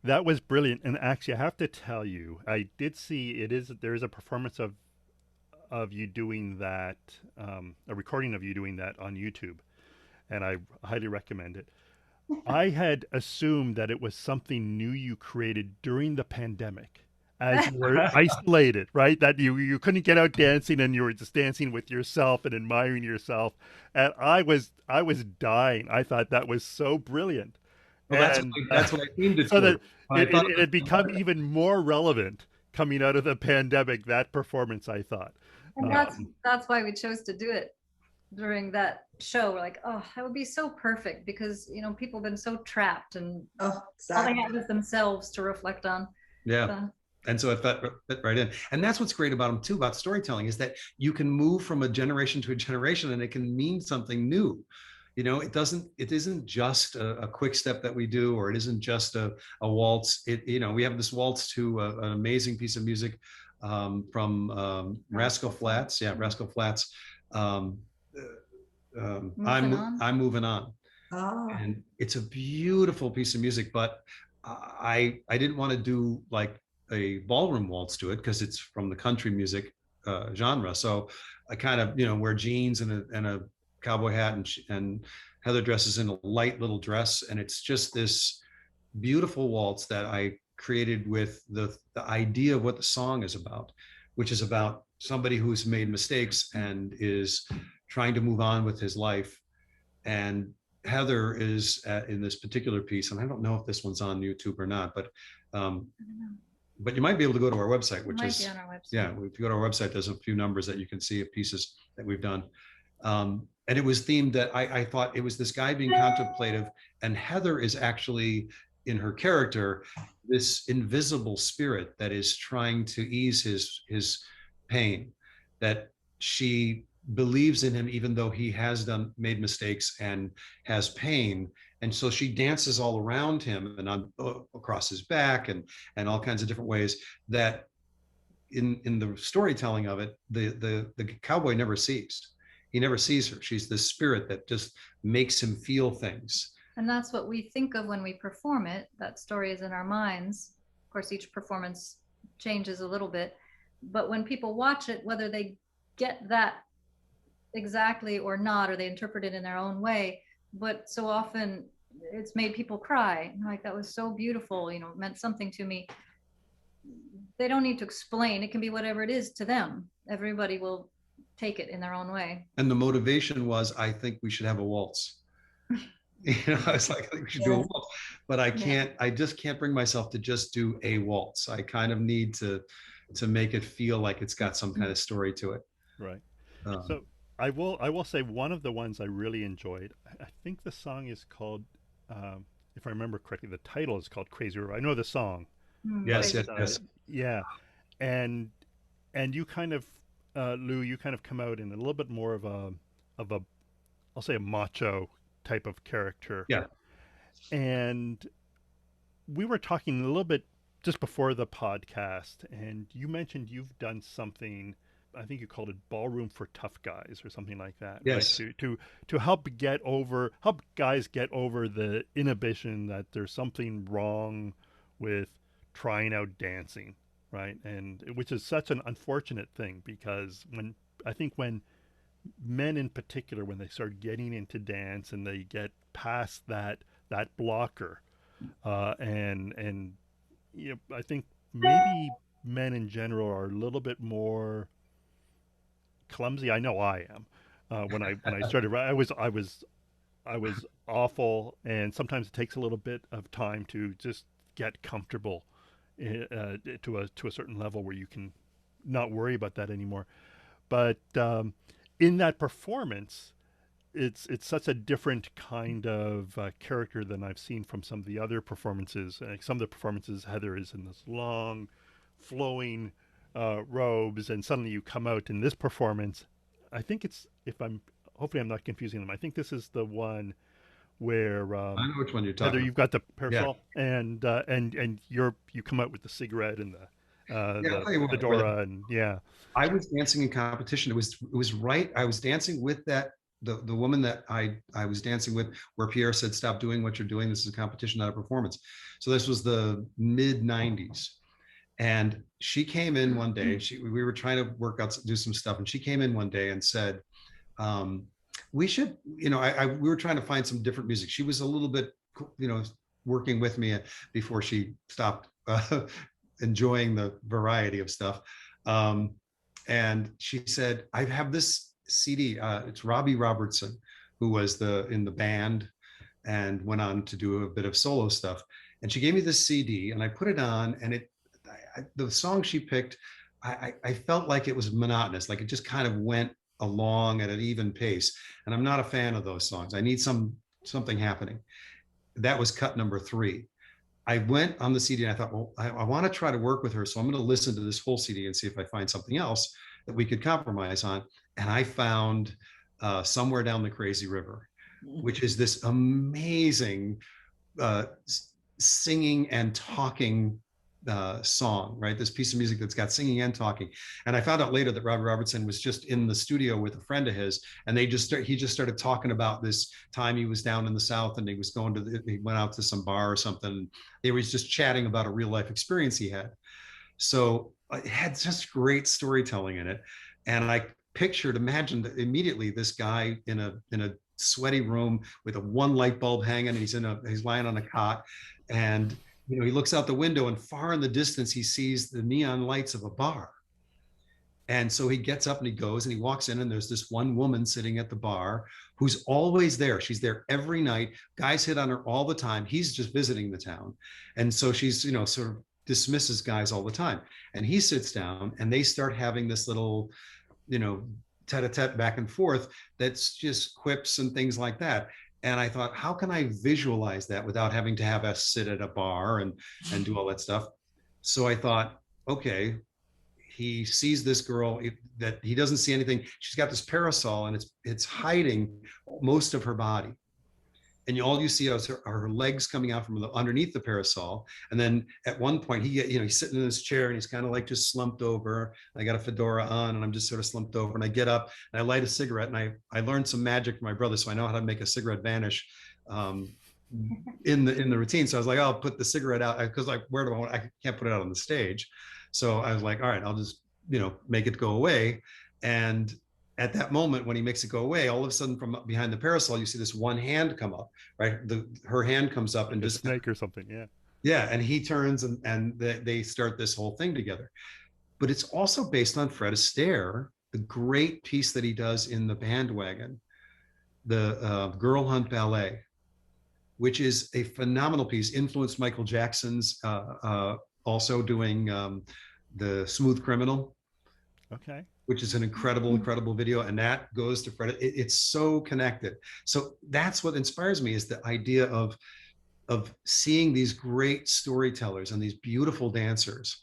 that was brilliant. And actually, I have to tell you, I did see there is a performance of you doing that, a recording of you doing that on YouTube, and I highly recommend it. I had assumed that it was something new you created during the pandemic, as you were isolated, right? That you couldn't get out dancing, and you were just dancing with yourself and admiring yourself. And I was dying. I thought that was so brilliant. Well, that's what I themed it so for. that it had become even more relevant coming out of the pandemic. That performance, I thought. And that's why we chose to do it. during that show. We're like, oh, that would be so perfect because, people have been so trapped and Oh, all they exactly. have is themselves to reflect on. Yeah. So, And so it fit right in. And that's what's great about them too, about storytelling, is that you can move from a generation to a generation and it can mean something new. It isn't just a quick step that we do, or it isn't just a waltz. We have this waltz to an amazing piece of music from Rascal Flatts. Yeah, Rascal Flatts. Um, moving on. I'm moving on. Oh, And it's a beautiful piece of music, but I didn't want to do like a ballroom waltz to it because it's from the country music genre. So I kind of wear jeans and a cowboy hat, and Heather dresses in a light little dress, and it's just this beautiful waltz that I created with the idea of what the song is about, which is about somebody who's made mistakes and is trying to move on with his life. And Heather is in this particular piece, and I don't know if this one's on YouTube or not, um, but you might be able to go to our website, which Might is be on our website. yeah. If you go to our website, there's a few numbers that you can see of pieces that we've done, and it was themed that I thought it was this guy being contemplative, and Heather is actually in her character this invisible spirit that is trying to ease his pain, that she believes in him even though he has made mistakes and has pain, and so she dances all around him and on across his back and all kinds of different ways that in the storytelling of it, the cowboy never sees. He never sees her. She's the spirit that just makes him feel things. And that's what we think of when we perform it. That story is in our minds. Of course, each performance changes a little bit, but when people watch it, whether they get that exactly or not, or they interpret it in their own way, but so often it's made people cry. Like, that was so beautiful, it meant something to me. They don't need to explain. It can be whatever it is to them. Everybody will take it in their own way. And the motivation was, I think we should have a waltz. I was like, I think we should do a waltz, but I just can't bring myself to just do a waltz. I kind of need to make it feel like it's got some kind of story to it. Right. So I will say one of the ones I really enjoyed. I think the song is called, if I remember correctly, the title is called Crazy River. I know the song. Yes, Crazy. yes. Yeah, and you kind of, Lou, you kind of come out in a little bit more of a I'll say a macho type of character. Yeah. And we were talking a little bit just before the podcast, and you mentioned you've done something. I think you called it ballroom for tough guys or something like that. Yes. Right? To help guys get over the inhibition that there's something wrong with trying out dancing, right? And which is such an unfortunate thing, because when men in particular, when they start getting into dance and they get past that blocker, and I think maybe men in general are a little bit more clumsy. I know I am. When I started, I was awful, and sometimes it takes a little bit of time to just get comfortable to a certain level where you can not worry about that anymore. But in that performance, it's such a different kind of character than I've seen from some of the other performances. Some of the performances, Heather is in this long, flowing robes, and suddenly you come out in this performance. I think it's, if I'm hopefully I'm not confusing them. I think this is the one where I know which one you're Heather, talking you've got the parasol, and you come out with the cigarette and the fedora, and yeah. I was dancing in competition. It was right. I was dancing with the woman that I was dancing with, where Pierre said, "Stop doing what you're doing. This is a competition, not a performance." So this was the mid '90s, and she came in one day. We were trying to do some stuff, and she came in one day and said, "We should, we were trying to find some different music." She was a little bit, working with me before she stopped enjoying the variety of stuff. And she said, "I have this CD. It's Robbie Robertson, who was in the band and went on to do a bit of solo stuff. And she gave me this CD, and I put it on, and the song she picked, I felt like it was monotonous, like it just kind of went along at an even pace. And I'm not a fan of those songs. I need something happening. That was cut number 3. I went on the CD and I thought, well, I want to try to work with her. So I'm going to listen to this whole CD and see if I find something else that we could compromise on. And I found Somewhere Down the Crazy River, which is this amazing singing and talking song, right? This piece of music that's got singing and talking. And I found out later that Robert Robertson was just in the studio with a friend of his, and he just started talking about this time he was down in the South, and he went out to some bar or something. They were just chatting about a real life experience he had. So it had just great storytelling in it. And I imagined immediately this guy in a sweaty room with a one light bulb hanging, and he's lying on a cot, and he looks out the window, and far in the distance he sees the neon lights of a bar. And so he gets up and he goes and he walks in, and there's this one woman sitting at the bar who's always there. She's there every night. Guys hit on her all the time. He's just visiting the town. And so she's, sort of dismisses guys all the time. And he sits down and they start having this little, tete-a-tete back and forth that's just quips and things like that. And I thought, how can I visualize that without having to have us sit at a bar and do all that stuff? So I thought, okay, he sees this girl that he doesn't see anything. She's got this parasol, and it's hiding most of her body. And all you see are her legs coming out from underneath the parasol. And then at one point, he's sitting in his chair, and he's kind of like just slumped over. I got a fedora on, and I'm just sort of slumped over. And I get up and I light a cigarette, and I learned some magic from my brother, so I know how to make a cigarette vanish in the routine. So I was like, I'll put the cigarette out, because where do I can't put it out on the stage. So I was like, all right, I'll just make it go away. And at that moment, when he makes it go away, all of a sudden from behind the parasol, you see this one hand come up, right? Her hand comes up, and just snake or something. Yeah. Yeah. And he turns, and they start this whole thing together. But it's also based on Fred Astaire, the great piece that he does in The Bandwagon, the Girl Hunt Ballet, which is a phenomenal piece, influenced Michael Jackson's also doing the Smooth Criminal. Okay. Which is an incredible video. And that goes to Fred. It's so connected. So that's what inspires me, is the idea of seeing these great storytellers and these beautiful dancers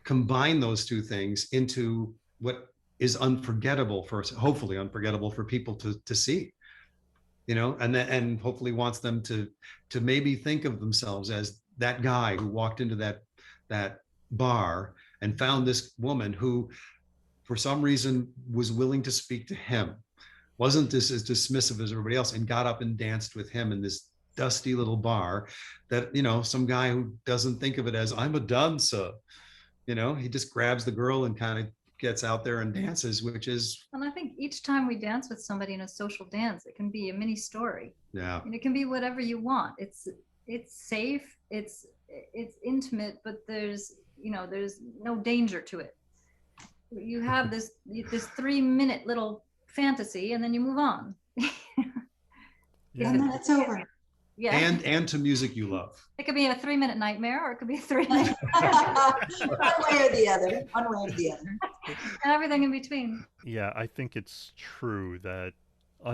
combine those two things into what is hopefully unforgettable for people to see, and hopefully wants them to maybe think of themselves as that guy who walked into that bar and found this woman who, for some reason, was willing to speak to him, wasn't as dismissive as everybody else, and got up and danced with him in this dusty little bar that, some guy who doesn't think of it as, I'm a dancer, he just grabs the girl and kind of gets out there and dances, which is. And I think each time we dance with somebody in a social dance, it can be a mini story. Yeah. And it can be whatever you want. It's safe, it's intimate, but there's no danger to it. You have this 3-minute little fantasy, and then you move on. Yeah. And then it's over. Yeah. And to music you love. It could be a 3-minute nightmare, or it could be a 3-minute. One way or the other. And everything in between. Yeah, I think it's true that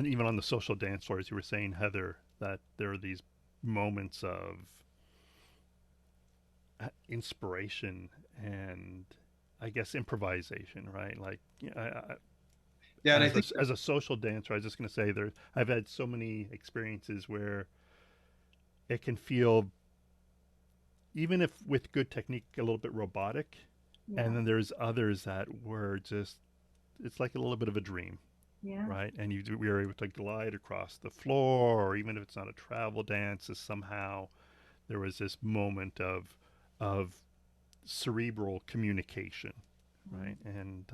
even on the social dance floor, as you were saying, Heather, that there are these moments of inspiration and, I guess, improvisation, right? Like, Yeah, and as a social dancer, I was just going to say, I've had so many experiences where it can feel, even if with good technique, a little bit robotic. Yeah. And then there's others that were just, it's like a little bit of a dream. Yeah. Right. And we are able to glide across the floor, or even if it's not a travel dance, somehow there was this moment of cerebral communication. Right. And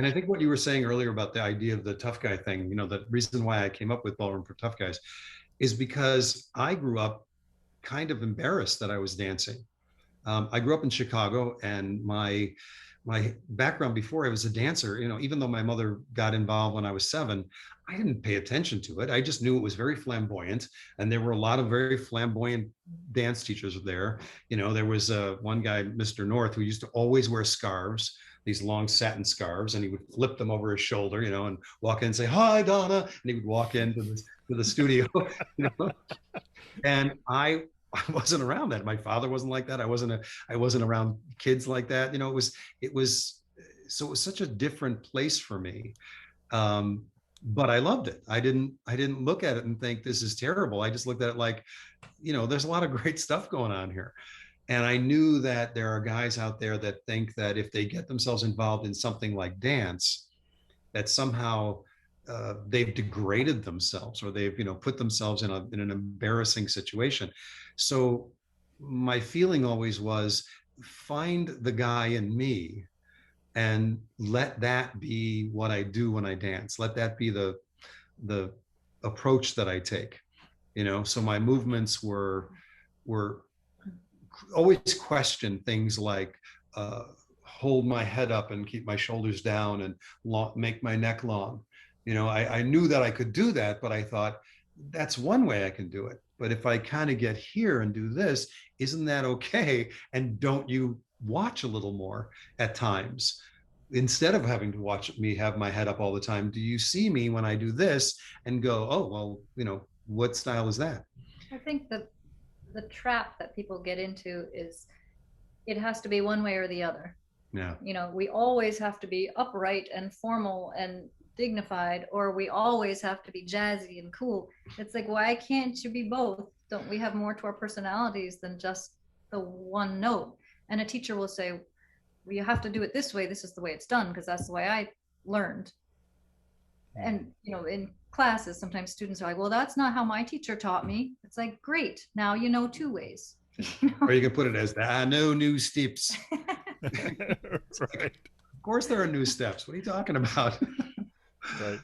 I think what you were saying earlier about the idea of the tough guy thing, the reason why I came up with Ballroom for Tough Guys is because I grew up kind of embarrassed that I was dancing. I grew up in Chicago, and my background before I was a dancer, even though my mother got involved when I was 7, I didn't pay attention to it. I just knew it was very flamboyant, and there were a lot of very flamboyant dance teachers there. There was one guy, Mr. North, who used to always wear scarves. these long satin scarves, and he would flip them over his shoulder, and walk in and say, "Hi, Donna," and he would walk into the studio, you know. And I wasn't around that. My father wasn't like that. I wasn't around kids like that. So it was such a different place for me. But I loved it. I didn't look at it and think this is terrible. I just looked at it like, there's a lot of great stuff going on here. And I knew that there are guys out there that think that if they get themselves involved in something like dance, that somehow they've degraded themselves, or they've put themselves in an embarrassing situation. So my feeling always was, find the guy in me and let that be what I do when I dance. Let that be the approach that I take. So my movements were always question things like, hold my head up and keep my shoulders down and make my neck long. I knew that I could do that, but I thought, that's one way I can do it. But if I kind of get here and do this, isn't that okay? And don't you watch a little more at times? Instead of having to watch me have my head up all the time, do you see me when I do this and go, oh, well, what style is that? I think that the trap that people get into is it has to be one way or the other. Yeah. We always have to be upright and formal and dignified, or we always have to be jazzy and cool. It's like, why can't you be both? Don't we have more to our personalities than just the one note? And a teacher will say, well, you have to do it this way. This is the way it's done, because that's the way I learned. And, in classes, sometimes students are like, well, that's not how my teacher taught me. It's like, great. Now you know two ways. Or you can put it as, I know new steps. Right. Of course there are new steps. What are you talking about? Right.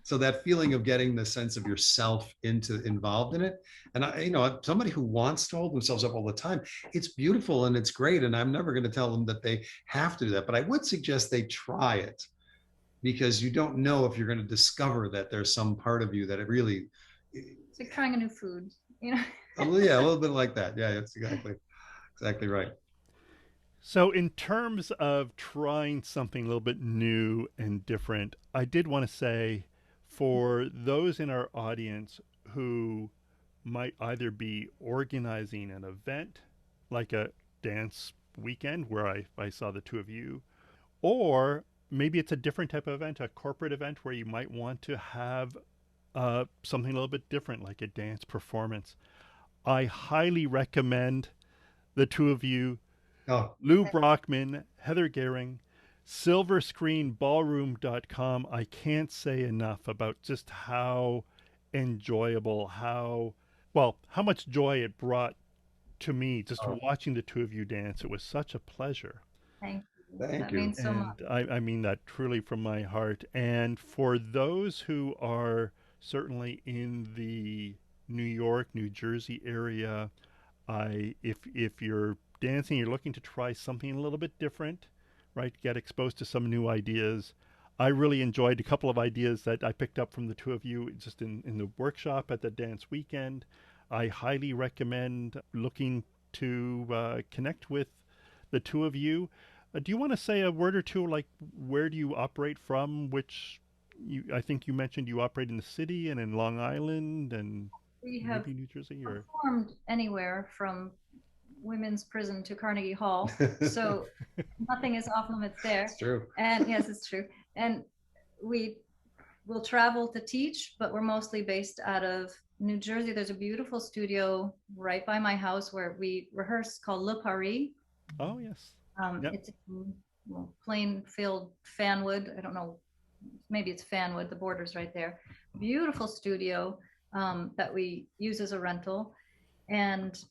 So that feeling of getting the sense of yourself involved in it. And somebody who wants to hold themselves up all the time, it's beautiful and it's great. And I'm never going to tell them that they have to do that, but I would suggest they try it, because you don't know if you're going to discover that there's some part of you that it really. It's like trying a new food, Yeah, a little bit like that. Yeah, that's exactly right. So, in terms of trying something a little bit new and different, I did want to say, for those in our audience who might either be organizing an event like a dance weekend where I saw the two of you, or maybe it's a different type of event, a corporate event where you might want to have something a little bit different, like a dance performance, I highly recommend the two of you, Oh, Lou Brockman, Heather Gehring, silverscreenballroom.com. I can't say enough about just how enjoyable, how much joy it brought to me just watching the two of you dance. It was such a pleasure. Thank you. Thank That you. means so much. And I mean that truly from my heart. And for those who are certainly in the New York, New Jersey area, if you're dancing, you're looking to try something a little bit different, right? Get exposed to some new ideas. I really enjoyed a couple of ideas that I picked up from the two of you just in the workshop at the dance weekend. I highly recommend looking to connect with the two of you. Do you want to say a word or two, like where do you operate from? I think you mentioned you operate in the city and in Long Island and We have maybe New Jersey, or performed anywhere from women's prison to Carnegie Hall. So nothing is off limits there. It's true. And yes, it's true. And we will travel to teach, but we're mostly based out of New Jersey. There's a beautiful studio right by my house where we rehearse called Le Paris. Oh yes. Yep. It's plain field Fanwood. I don't know, maybe it's Fanwood. The border's right there. Beautiful studio that we use as a rental. And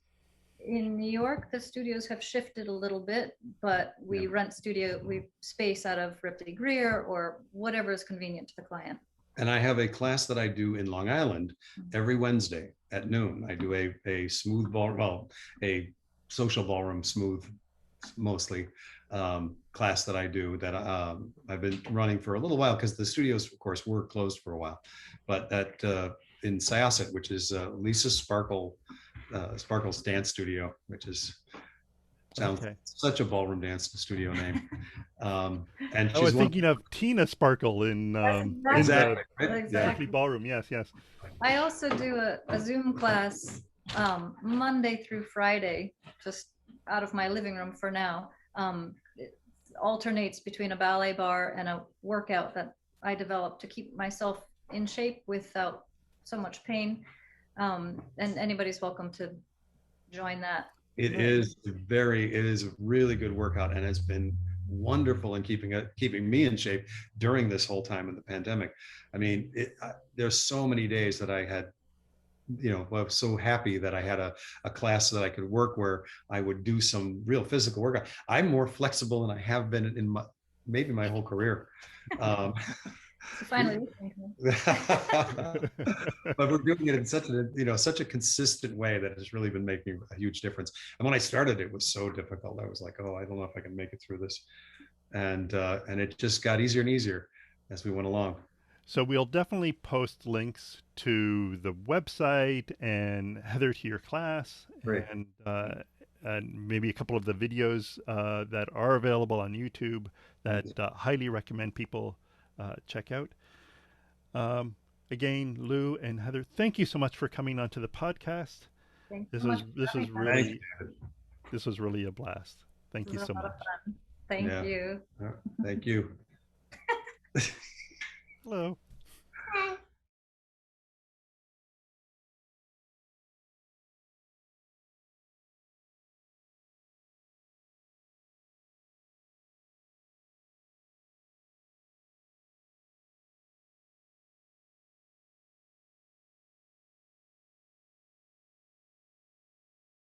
in New York, the studios have shifted a little bit, but we rent space out of Ripley Greer or whatever is convenient to the client. And I have a class that I do in Long Island every Wednesday at noon. I do a smooth a social ballroom smooth, mostly, class that I do that I've been running for a little while, because the studios, of course, were closed for a while. But at in Syosset, which is Lisa Sparkle's dance studio, which is Sounds Okay. such a ballroom dance studio name. And I she's was one. thinking of Tina Sparkle in That's in the Exactly. Right? Yeah. exactly. Berkeley Ballroom. Yes, yes. I also do a Zoom class Monday through Friday, just out of my living room for now. It alternates between a ballet bar and a workout that I developed to keep myself in shape without so much pain. And anybody's welcome to join that. It is a really good workout and has been wonderful in keeping me in shape during this whole time of the pandemic. I mean, there's so many days that I had, I was so happy that I had a class that I could work where I would do some real physical workout. I'm more flexible than I have been in maybe my whole career. So finally, But we're doing it in such a consistent way that has really been making a huge difference. And when I started, it was so difficult. I was like, oh, I don't know if I can make it through this. And it just got easier and easier as we went along. So we'll definitely post links to the website and Heather to your class, Great. and maybe a couple of the videos that are available on YouTube that highly recommend people check out. Again, Lou and Heather, thank you so much for coming onto the podcast. thanks This so was much for this was having us. Thank really this was really a blast. Thank This you was so a lot much. of fun. Thank Yeah. you. Thank you. Hello.